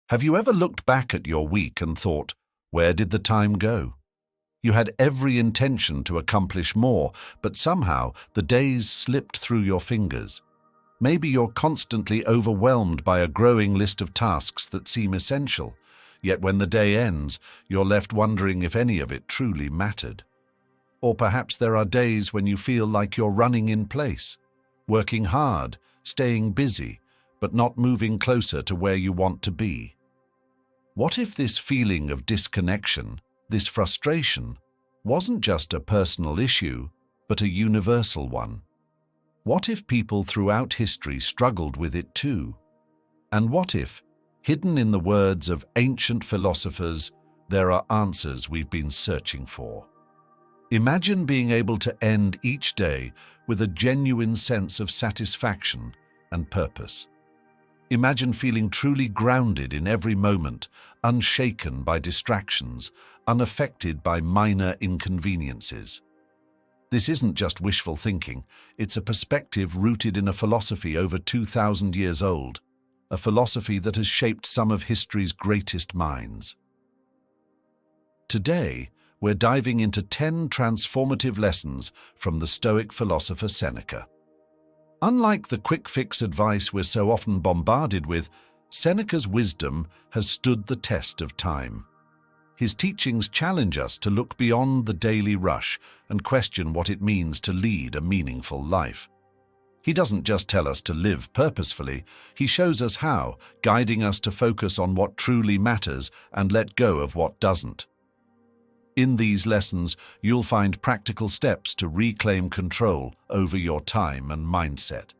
Have you ever looked back at your week and thought, where did the time go? You had every intention to accomplish more, but somehow the days slipped through your fingers. Maybe you're constantly overwhelmed by a growing list of tasks that seem essential, yet when the day ends, you're left wondering if any of it truly mattered. Or perhaps there are days when you feel like you're running in place, working hard, staying busy, but not moving closer to where you want to be. What if this feeling of disconnection, this frustration, wasn't just a personal issue, but a universal one? What if people throughout history struggled with it too? And what if, hidden in the words of ancient philosophers, there are answers we've been searching for? Imagine being able to end each day with a genuine sense of satisfaction and purpose. Imagine feeling truly grounded in every moment, unshaken by distractions, unaffected by minor inconveniences. This isn't just wishful thinking, it's a perspective rooted in a philosophy over 2,000 years old, a philosophy that has shaped some of history's greatest minds. Today, we're diving into 10 transformative lessons from the Stoic philosopher Seneca. Unlike the quick-fix advice we're so often bombarded with, Seneca's wisdom has stood the test of time. His teachings challenge us to look beyond the daily rush and question what it means to lead a meaningful life. He doesn't just tell us to live purposefully, he shows us how, guiding us to focus on what truly matters and let go of what doesn't. In these lessons, you'll find practical steps to reclaim control over your time and mindset.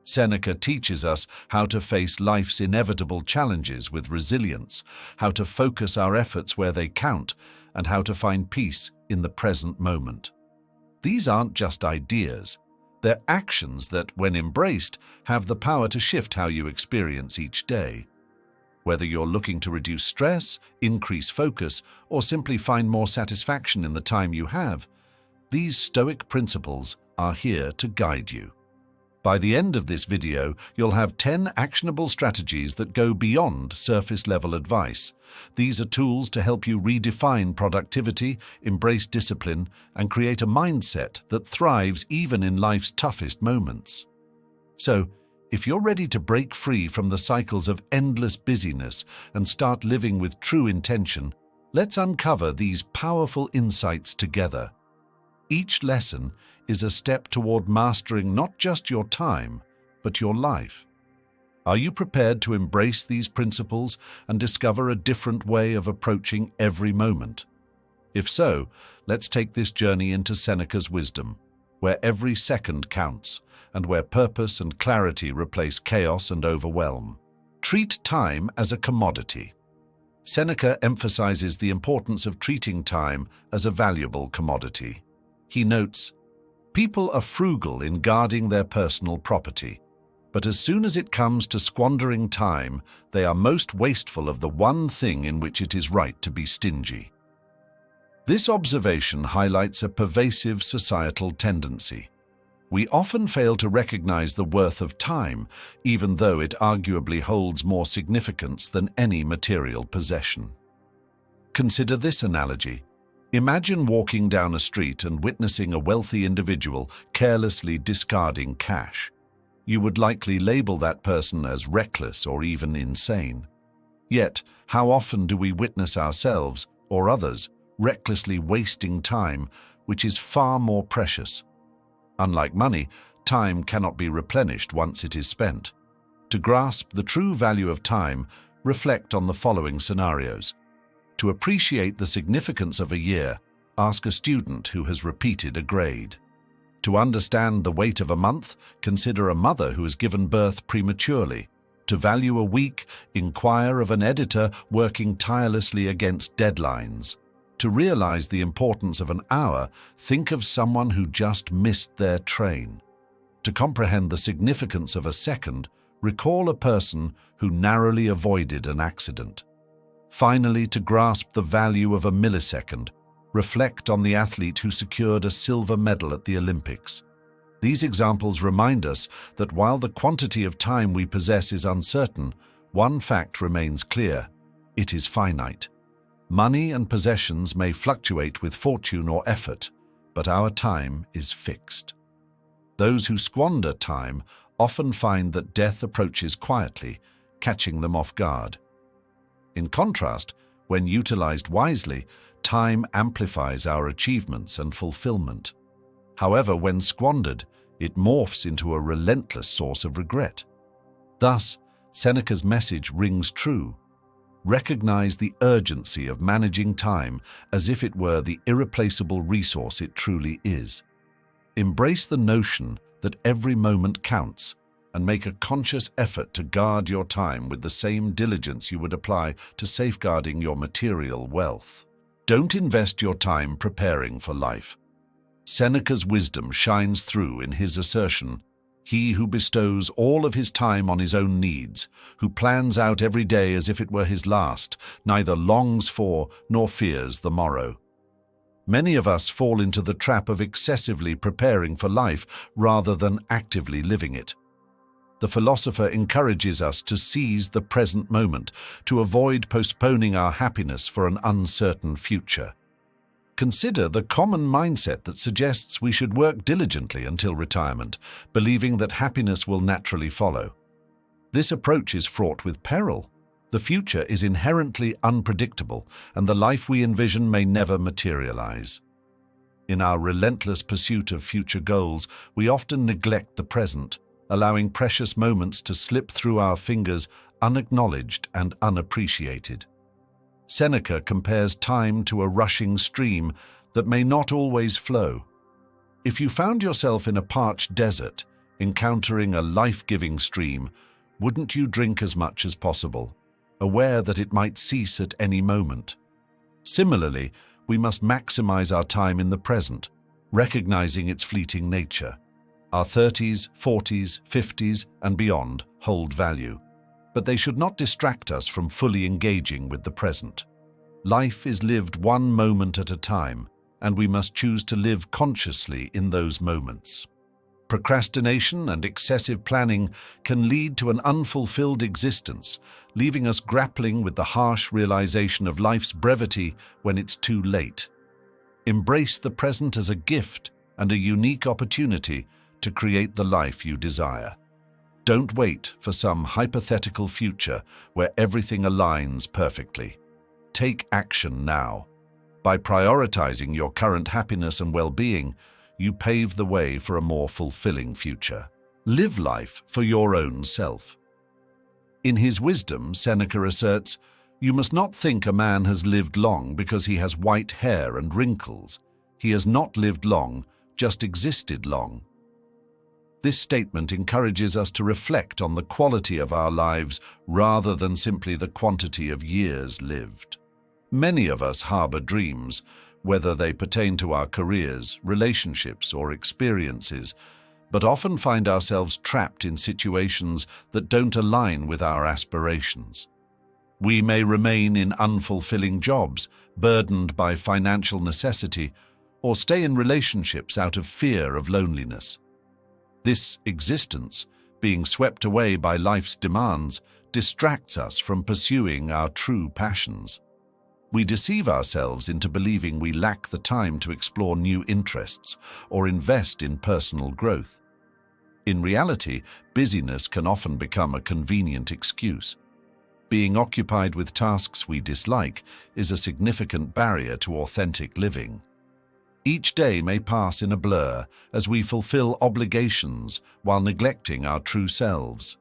Seneca teaches us how to face life's inevitable challenges with resilience, how to focus our efforts where they count, and how to find peace in the present moment. These aren't just ideas. They're actions that, when embraced, have the power to shift how you experience each day. Whether you're looking to reduce stress, increase focus, or simply find more satisfaction in the time you have, these Stoic principles are here to guide you. By the end of this video, you'll have 10 actionable strategies that go beyond surface-level advice. These are tools to help you redefine productivity, embrace discipline, and create a mindset that thrives even in life's toughest moments. So, if you're ready to break free from the cycles of endless busyness and start living with true intention, let's uncover these powerful insights together. Each lesson is a step toward mastering not just your time, but your life. Are you prepared to embrace these principles and discover a different way of approaching every moment? If so, let's take this journey into Seneca's wisdom, where every second counts, and where purpose and clarity replace chaos and overwhelm. Treat time as a commodity. Seneca emphasizes the importance of treating time as a valuable commodity. He notes, "People are frugal in guarding their personal property, but as soon as it comes to squandering time, they are most wasteful of the one thing in which it is right to be stingy." This observation highlights a pervasive societal tendency. We often fail to recognize the worth of time, even though it arguably holds more significance than any material possession. Consider this analogy. Imagine walking down a street and witnessing a wealthy individual carelessly discarding cash. You would likely label that person as reckless or even insane. Yet, how often do we witness ourselves, or others, recklessly wasting time, which is far more precious? Unlike money, time cannot be replenished once it is spent. To grasp the true value of time, reflect on the following scenarios. To appreciate the significance of a year, ask a student who has repeated a grade. To understand the weight of a month, consider a mother who has given birth prematurely. To value a week, inquire of an editor working tirelessly against deadlines. To realize the importance of an hour, think of someone who just missed their train. To comprehend the significance of a second, recall a person who narrowly avoided an accident. Finally, to grasp the value of a millisecond, reflect on the athlete who secured a silver medal at the Olympics. These examples remind us that while the quantity of time we possess is uncertain, one fact remains clear: it is finite. Money and possessions may fluctuate with fortune or effort, but our time is fixed. Those who squander time often find that death approaches quietly, catching them off guard. In contrast, when utilized wisely, time amplifies our achievements and fulfillment. However, when squandered, it morphs into a relentless source of regret. Thus, Seneca's message rings true. Recognize the urgency of managing time as if it were the irreplaceable resource it truly is. Embrace the notion that every moment counts, and make a conscious effort to guard your time with the same diligence you would apply to safeguarding your material wealth. Don't invest your time preparing for life. Seneca's wisdom shines through in his assertion, "He who bestows all of his time on his own needs, who plans out every day as if it were his last, neither longs for nor fears the morrow." Many of us fall into the trap of excessively preparing for life rather than actively living it. The philosopher encourages us to seize the present moment, to avoid postponing our happiness for an uncertain future. Consider the common mindset that suggests we should work diligently until retirement, believing that happiness will naturally follow. This approach is fraught with peril. The future is inherently unpredictable, and the life we envision may never materialize. In our relentless pursuit of future goals, we often neglect the present, allowing precious moments to slip through our fingers unacknowledged and unappreciated. Seneca compares time to a rushing stream that may not always flow. If you found yourself in a parched desert, encountering a life-giving stream, wouldn't you drink as much as possible, aware that it might cease at any moment? Similarly, we must maximize our time in the present, recognizing its fleeting nature. Our 30s, 40s, 50s, and beyond hold value, but they should not distract us from fully engaging with the present. Life is lived one moment at a time, and we must choose to live consciously in those moments. Procrastination and excessive planning can lead to an unfulfilled existence, leaving us grappling with the harsh realization of life's brevity when it's too late. Embrace the present as a gift and a unique opportunity to create the life you desire. Don't wait for some hypothetical future where everything aligns perfectly. Take action now. By prioritizing your current happiness and well-being, you pave the way for a more fulfilling future. Live life for your own self. In his wisdom, Seneca asserts, "You must not think a man has lived long because he has white hair and wrinkles. He has not lived long, just existed long." This statement encourages us to reflect on the quality of our lives rather than simply the quantity of years lived. Many of us harbor dreams, whether they pertain to our careers, relationships, or experiences, but often find ourselves trapped in situations that don't align with our aspirations. We may remain in unfulfilling jobs, burdened by financial necessity, or stay in relationships out of fear of loneliness. This existence, being swept away by life's demands, distracts us from pursuing our true passions. We deceive ourselves into believing we lack the time to explore new interests or invest in personal growth. In reality, busyness can often become a convenient excuse. Being occupied with tasks we dislike is a significant barrier to authentic living. Each day may pass in a blur as we fulfill obligations while neglecting our true selves.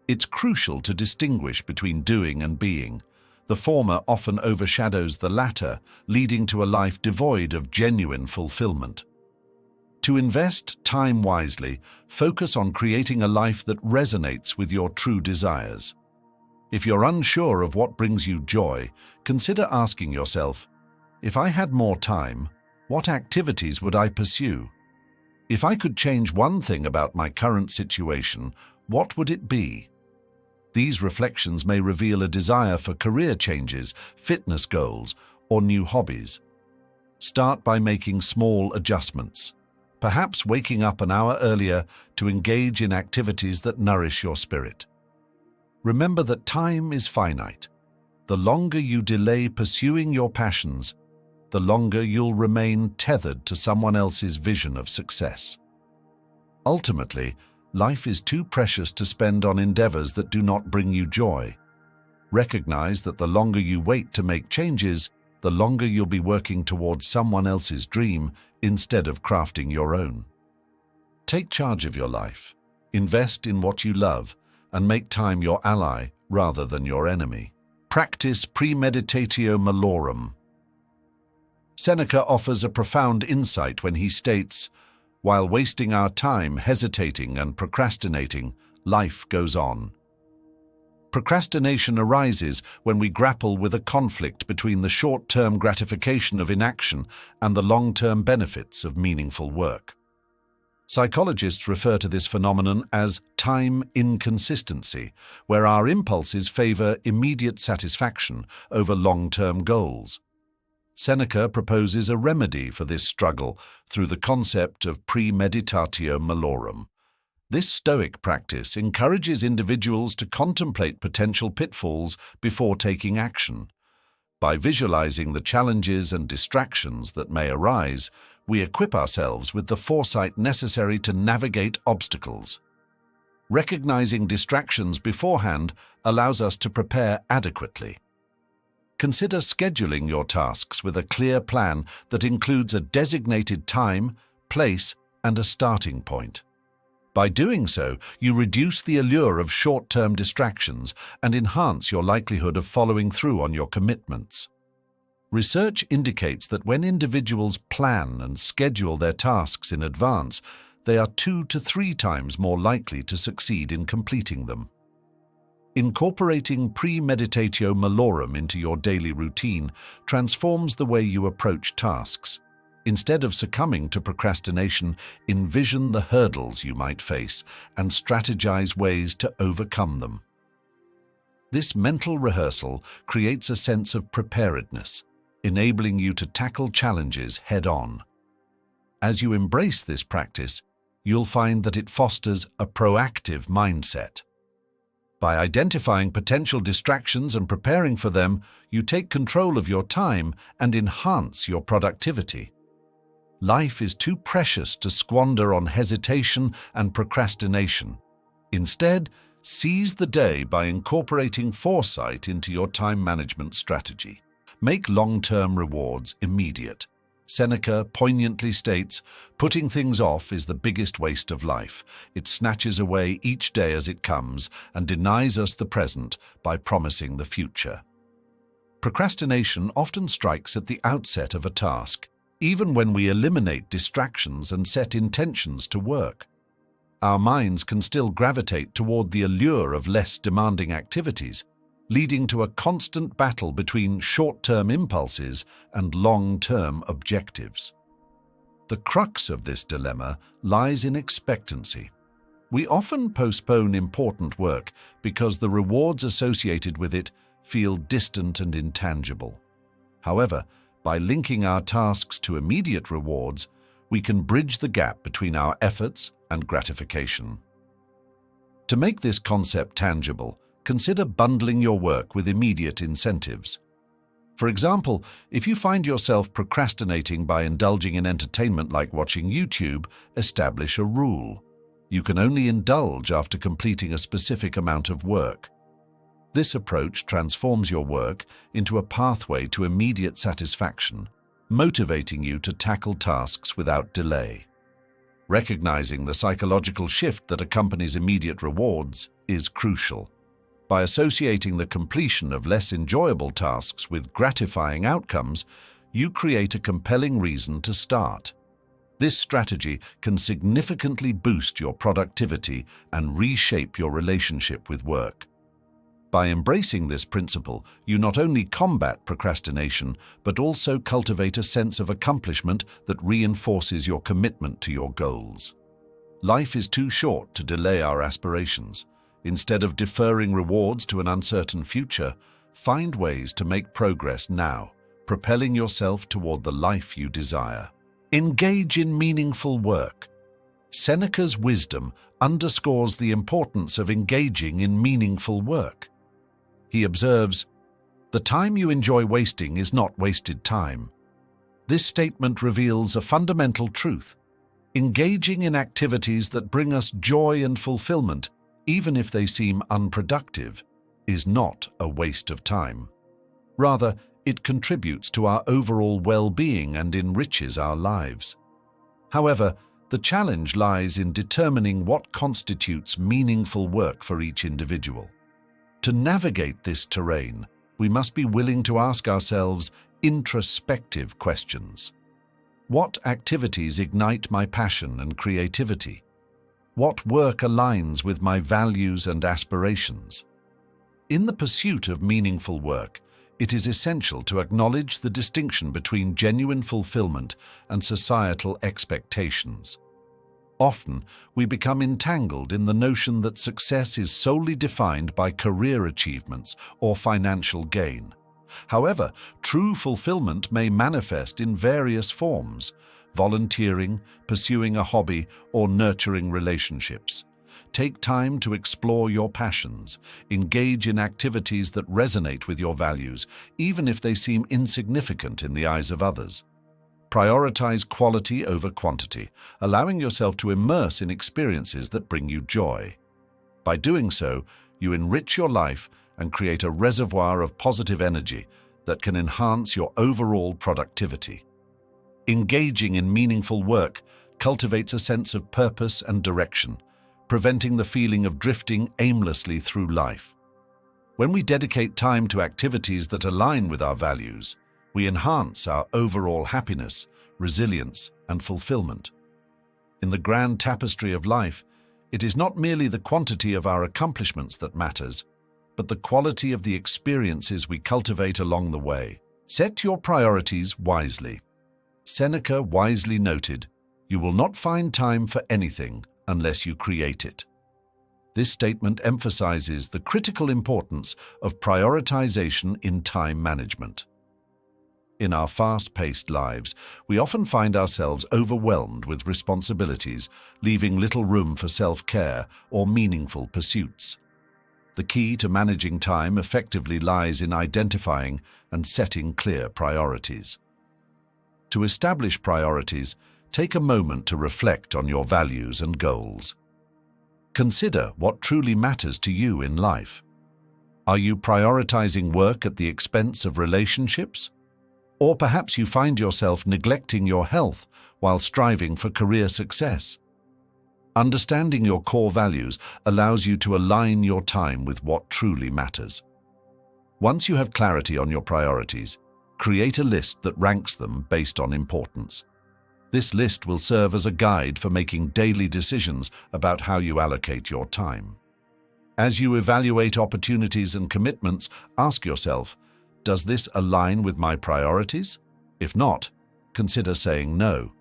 It's crucial to distinguish between doing and being. The former often overshadows the latter, leading to a life devoid of genuine fulfillment. To invest time wisely, focus on creating a life that resonates with your true desires. If you're unsure of what brings you joy, consider asking yourself, if I had more time, what activities would I pursue? If I could change one thing about my current situation, what would it be? These reflections may reveal a desire for career changes, fitness goals, or new hobbies. Start by making small adjustments, perhaps waking up an hour earlier to engage in activities that nourish your spirit. Remember that time is finite. the longer you delay pursuing your passions, the longer you'll remain tethered to someone else's vision of success. Ultimately, life is too precious to spend on endeavors that do not bring you joy. Recognize that the longer you wait to make changes, the longer you'll be working towards someone else's dream instead of crafting your own. Take charge of your life, invest in what you love, and make time your ally rather than your enemy. Practice premeditatio malorum. Seneca offers a profound insight when he states, "While wasting our time hesitating and procrastinating, life goes on." Procrastination arises when we grapple with a conflict between the short-term gratification of inaction and the long-term benefits of meaningful work. Psychologists refer to this phenomenon as time inconsistency, where our impulses favor immediate satisfaction over long-term goals. Seneca proposes a remedy for this struggle through the concept of premeditatio malorum. This Stoic practice encourages individuals to contemplate potential pitfalls before taking action. By visualizing the challenges and distractions that may arise, we equip ourselves with the foresight necessary to navigate obstacles. Recognizing distractions beforehand allows us to prepare adequately. Consider scheduling your tasks with a clear plan that includes a designated time, place, and a starting point. By doing so, you reduce the allure of short-term distractions and enhance your likelihood of following through on your commitments. Research indicates that when individuals plan and schedule their tasks in advance, they are 2 to 3 times more likely to succeed in completing them. Incorporating premeditatio malorum into your daily routine transforms the way you approach tasks. Instead of succumbing to procrastination, envision the hurdles you might face and strategize ways to overcome them. This mental rehearsal creates a sense of preparedness, enabling you to tackle challenges head-on. As you embrace this practice, you'll find that it fosters a proactive mindset. By identifying potential distractions and preparing for them, you take control of your time and enhance your productivity. Life is too precious to squander on hesitation and procrastination. Instead, seize the day by incorporating foresight into your time management strategy. Make long-term rewards immediate. Seneca poignantly states, "Putting things off is the biggest waste of life. It snatches away each day as it comes and denies us the present by promising the future." Procrastination often strikes at the outset of a task, even when we eliminate distractions and set intentions to work. Our minds can still gravitate toward the allure of less demanding activities, leading to a constant battle between short-term impulses and long-term objectives. The crux of this dilemma lies in expectancy. We often postpone important work because the rewards associated with it feel distant and intangible. However, by linking our tasks to immediate rewards, we can bridge the gap between our efforts and gratification. To make this concept tangible, consider bundling your work with immediate incentives. For example, if you find yourself procrastinating by indulging in entertainment like watching YouTube, establish a rule. You can only indulge after completing a specific amount of work. This approach transforms your work into a pathway to immediate satisfaction, motivating you to tackle tasks without delay. Recognizing the psychological shift that accompanies immediate rewards is crucial. By associating the completion of less enjoyable tasks with gratifying outcomes, you create a compelling reason to start. This strategy can significantly boost your productivity and reshape your relationship with work. By embracing this principle, you not only combat procrastination, but also cultivate a sense of accomplishment that reinforces your commitment to your goals. Life is too short to delay our aspirations. Instead of deferring rewards to an uncertain future, find ways to make progress now, propelling yourself toward the life you desire. Engage in meaningful work. Seneca's wisdom underscores the importance of engaging in meaningful work. He observes, The time you enjoy wasting is not wasted time. This statement reveals a fundamental truth. Engaging in activities that bring us joy and fulfillment, even if they seem unproductive, is not a waste of time. Rather, it contributes to our overall well-being and enriches our lives. However, the challenge lies in determining what constitutes meaningful work for each individual. To navigate this terrain, we must be willing to ask ourselves introspective questions. What activities ignite my passion and creativity? What work aligns with my values and aspirations? In the pursuit of meaningful work, it is essential to acknowledge the distinction between genuine fulfillment and societal expectations. Often, we become entangled in the notion that success is solely defined by career achievements or financial gain. However, true fulfillment may manifest in various forms: volunteering, pursuing a hobby, or nurturing relationships. Take time to explore your passions, engage in activities that resonate with your values, even if they seem insignificant in the eyes of others. Prioritize quality over quantity, allowing yourself to immerse in experiences that bring you joy. By doing so, you enrich your life and create a reservoir of positive energy that can enhance your overall productivity. Engaging in meaningful work cultivates a sense of purpose and direction, preventing the feeling of drifting aimlessly through life. When we dedicate time to activities that align with our values, we enhance our overall happiness, resilience, and fulfillment. In the grand tapestry of life, it is not merely the quantity of our accomplishments that matters, but the quality of the experiences we cultivate along the way. Set your priorities wisely. Seneca wisely noted, "You will not find time for anything unless you create it." This statement emphasizes the critical importance of prioritization in time management. In our fast-paced lives, we often find ourselves overwhelmed with responsibilities, leaving little room for self-care or meaningful pursuits. The key to managing time effectively lies in identifying and setting clear priorities. To establish priorities, take a moment to reflect on your values and goals. Consider what truly matters to you in life. Are you prioritizing work at the expense of relationships? Or perhaps you find yourself neglecting your health while striving for career success. Understanding your core values allows you to align your time with what truly matters. Once you have clarity on your priorities, create a list that ranks them based on importance. This list will serve as a guide for making daily decisions about how you allocate your time. As you evaluate opportunities and commitments, ask yourself, does this align with my priorities? If not, consider saying no.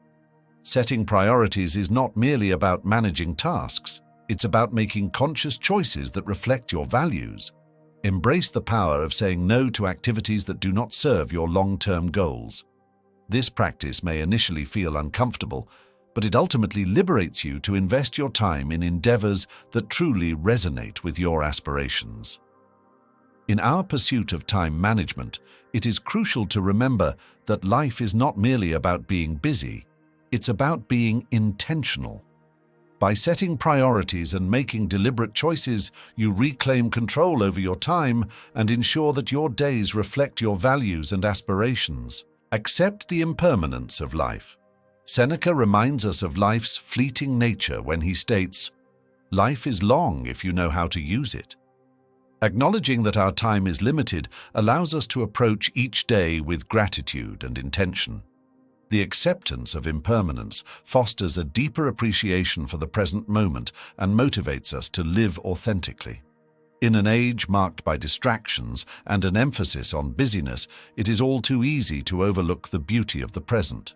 Setting priorities is not merely about managing tasks, it's about making conscious choices that reflect your values. Embrace the power of saying no to activities that do not serve your long-term goals. This practice may initially feel uncomfortable, but it ultimately liberates you to invest your time in endeavors that truly resonate with your aspirations. In our pursuit of time management, it is crucial to remember that life is not merely about being busy, it's about being intentional. By setting priorities and making deliberate choices, you reclaim control over your time and ensure that your days reflect your values and aspirations. Accept the impermanence of life. Seneca reminds us of life's fleeting nature when he states, "Life is long if you know how to use it." Acknowledging that our time is limited allows us to approach each day with gratitude and intention. The acceptance of impermanence fosters a deeper appreciation for the present moment and motivates us to live authentically. In an age marked by distractions and an emphasis on busyness, it is all too easy to overlook the beauty of the present.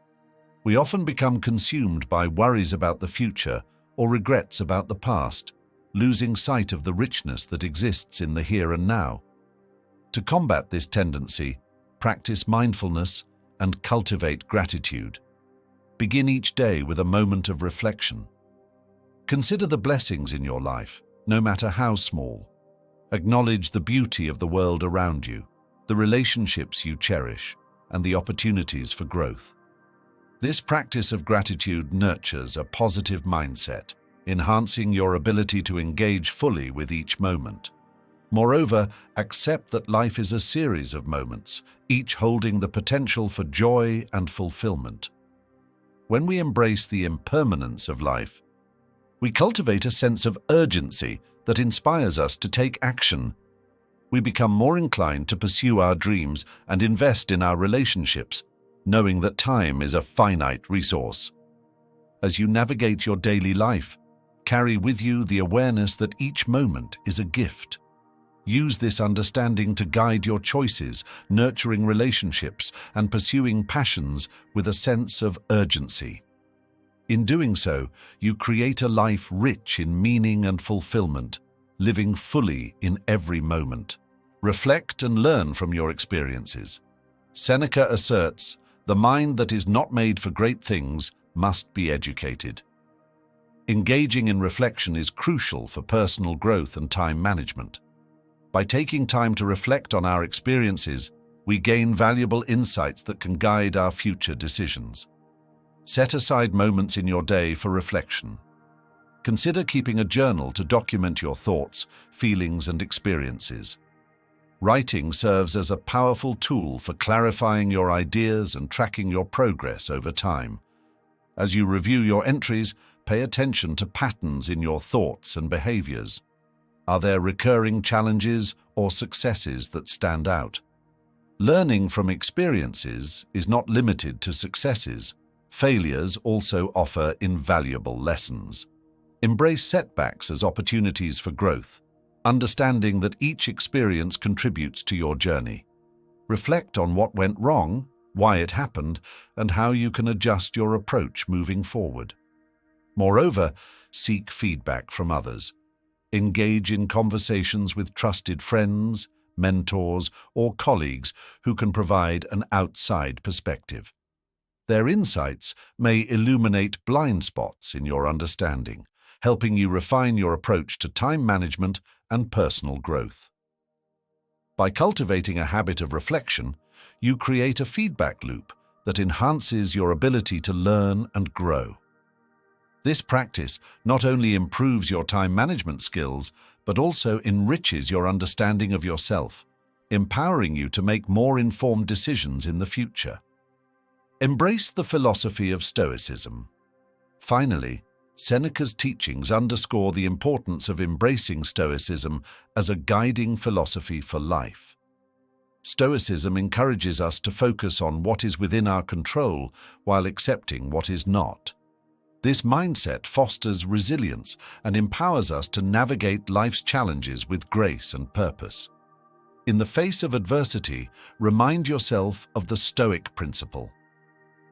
We often become consumed by worries about the future or regrets about the past, losing sight of the richness that exists in the here and now. To combat this tendency, practice mindfulness and cultivate gratitude. Begin each day with a moment of reflection. Consider the blessings in your life, no matter how small. Acknowledge the beauty of the world around you. the relationships you cherish, and the opportunities for growth. This practice of gratitude nurtures a positive mindset, enhancing your ability to engage fully with each moment. Moreover, accept that life is a series of moments, each holding the potential for joy and fulfillment. When we embrace the impermanence of life, we cultivate a sense of urgency that inspires us to take action. We become more inclined to pursue our dreams and invest in our relationships, knowing that time is a finite resource. As you navigate your daily life, carry with you the awareness that each moment is a gift. Use this understanding to guide your choices, nurturing relationships, and pursuing passions with a sense of urgency. In doing so, you create a life rich in meaning and fulfillment, living fully in every moment. Reflect and learn from your experiences. Seneca asserts, "The mind that is not made for great things must be educated." Engaging in reflection is crucial for personal growth and time management. By taking time to reflect on our experiences, we gain valuable insights that can guide our future decisions. Set aside moments in your day for reflection. Consider keeping a journal to document your thoughts, feelings, and experiences. Writing serves as a powerful tool for clarifying your ideas and tracking your progress over time. As you review your entries, pay attention to patterns in your thoughts and behaviors. Are there recurring challenges or successes that stand out? Learning from experiences is not limited to successes. Failures also offer invaluable lessons. Embrace setbacks as opportunities for growth, understanding that each experience contributes to your journey. Reflect on what went wrong, why it happened, and how you can adjust your approach moving forward. Moreover, seek feedback from others. Engage in conversations with trusted friends, mentors, or colleagues who can provide an outside perspective. Their insights may illuminate blind spots in your understanding, helping you refine your approach to time management and personal growth. By cultivating a habit of reflection, you create a feedback loop that enhances your ability to learn and grow. This practice not only improves your time management skills, but also enriches your understanding of yourself, empowering you to make more informed decisions in the future. Embrace the philosophy of Stoicism. Finally, Seneca's teachings underscore the importance of embracing Stoicism as a guiding philosophy for life. Stoicism encourages us to focus on what is within our control while accepting what is not. This mindset fosters resilience and empowers us to navigate life's challenges with grace and purpose. In the face of adversity, remind yourself of the Stoic principle.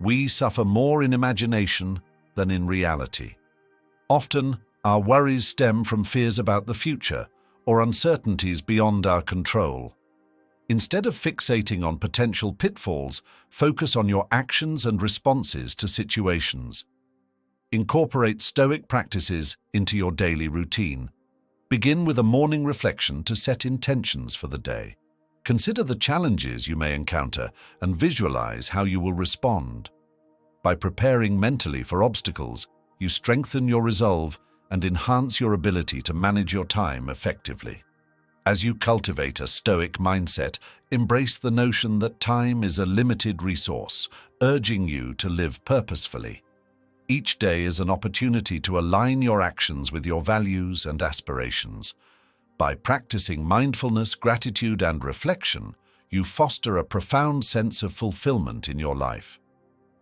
We suffer more in imagination than in reality. Often, our worries stem from fears about the future or uncertainties beyond our control. Instead of fixating on potential pitfalls, focus on your actions and responses to situations. Incorporate Stoic practices into your daily routine. Begin with a morning reflection to set intentions for the day. Consider the challenges you may encounter and visualize how you will respond. By preparing mentally for obstacles, you strengthen your resolve and enhance your ability to manage your time effectively. As you cultivate a Stoic mindset, embrace the notion that time is a limited resource, urging you to live purposefully. Each day is an opportunity to align your actions with your values and aspirations. By practicing mindfulness, gratitude, and reflection, you foster a profound sense of fulfillment in your life.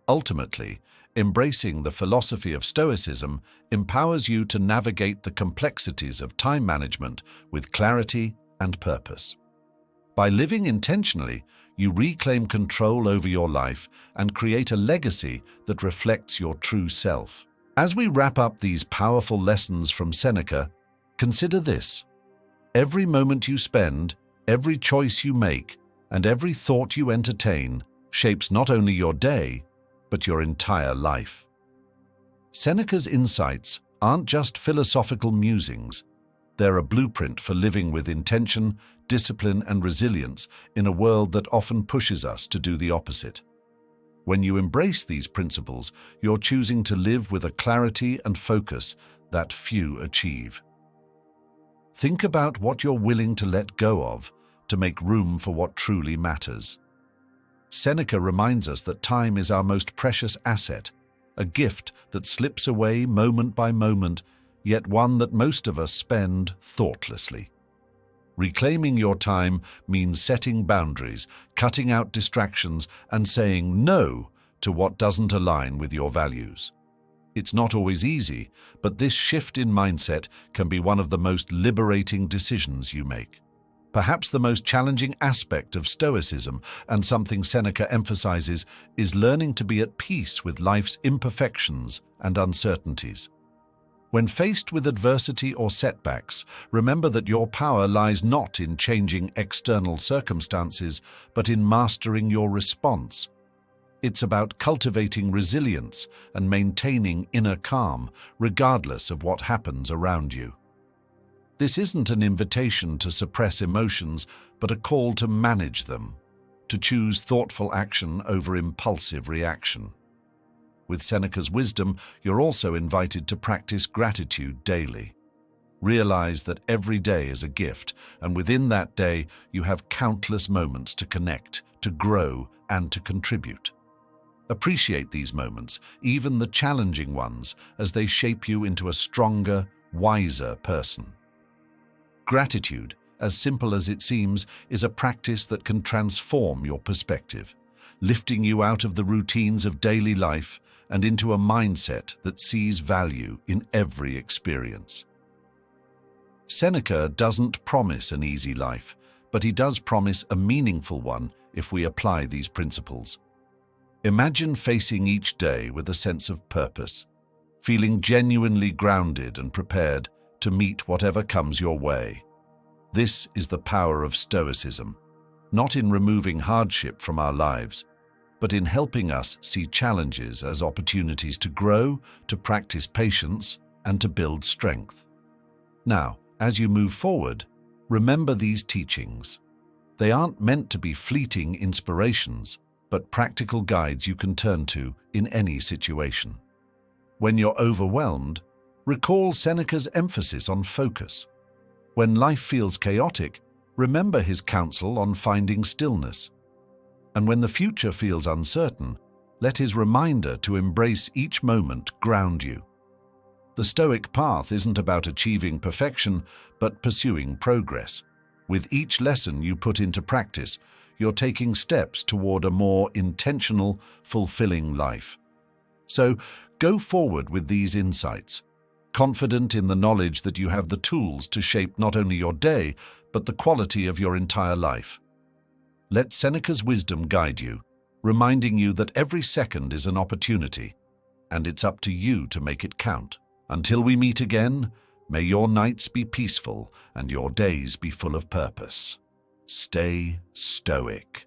Ultimately, embracing the philosophy of Stoicism empowers you to navigate the complexities of time management with clarity and purpose. By living intentionally, you reclaim control over your life and create a legacy that reflects your true self. As we wrap up these powerful lessons from Seneca, consider this. Every moment you spend, every choice you make, and every thought you entertain shapes not only your day, but your entire life. Seneca's insights aren't just philosophical musings. They're a blueprint for living with intention, discipline and resilience in a world that often pushes us to do the opposite. When you embrace these principles, you're choosing to live with a clarity and focus that few achieve. Think about what you're willing to let go of to make room for what truly matters. Seneca reminds us that time is our most precious asset, a gift that slips away moment by moment, yet one that most of us spend thoughtlessly. Reclaiming your time means setting boundaries, cutting out distractions, and saying no to what doesn't align with your values. It's not always easy, but this shift in mindset can be one of the most liberating decisions you make. Perhaps the most challenging aspect of Stoicism, and something Seneca emphasizes, is learning to be at peace with life's imperfections and uncertainties. When faced with adversity or setbacks, remember that your power lies not in changing external circumstances, but in mastering your response. It's about cultivating resilience and maintaining inner calm, regardless of what happens around you. This isn't an invitation to suppress emotions, but a call to manage them, to choose thoughtful action over impulsive reaction. With Seneca's wisdom, you're also invited to practice gratitude daily. Realize that every day is a gift, and within that day, you have countless moments to connect, to grow, and to contribute. Appreciate these moments, even the challenging ones, as they shape you into a stronger, wiser person. Gratitude, as simple as it seems, is a practice that can transform your perspective, lifting you out of the routines of daily life and into a mindset that sees value in every experience. Seneca doesn't promise an easy life, but he does promise a meaningful one if we apply these principles. Imagine facing each day with a sense of purpose, feeling genuinely grounded and prepared to meet whatever comes your way. This is the power of Stoicism, not in removing hardship from our lives, but in helping us see challenges as opportunities to grow, to practice patience, and to build strength. Now, as you move forward, remember these teachings. They aren't meant to be fleeting inspirations, but practical guides you can turn to in any situation. When you're overwhelmed, recall Seneca's emphasis on focus. When life feels chaotic, remember his counsel on finding stillness. And when the future feels uncertain, let his reminder to embrace each moment ground you. The Stoic path isn't about achieving perfection, but pursuing progress. With each lesson you put into practice, you're taking steps toward a more intentional, fulfilling life. So, go forward with these insights, confident in the knowledge that you have the tools to shape not only your day, but the quality of your entire life. Let Seneca's wisdom guide you, reminding you that every second is an opportunity, and it's up to you to make it count. Until we meet again, may your nights be peaceful and your days be full of purpose. Stay stoic.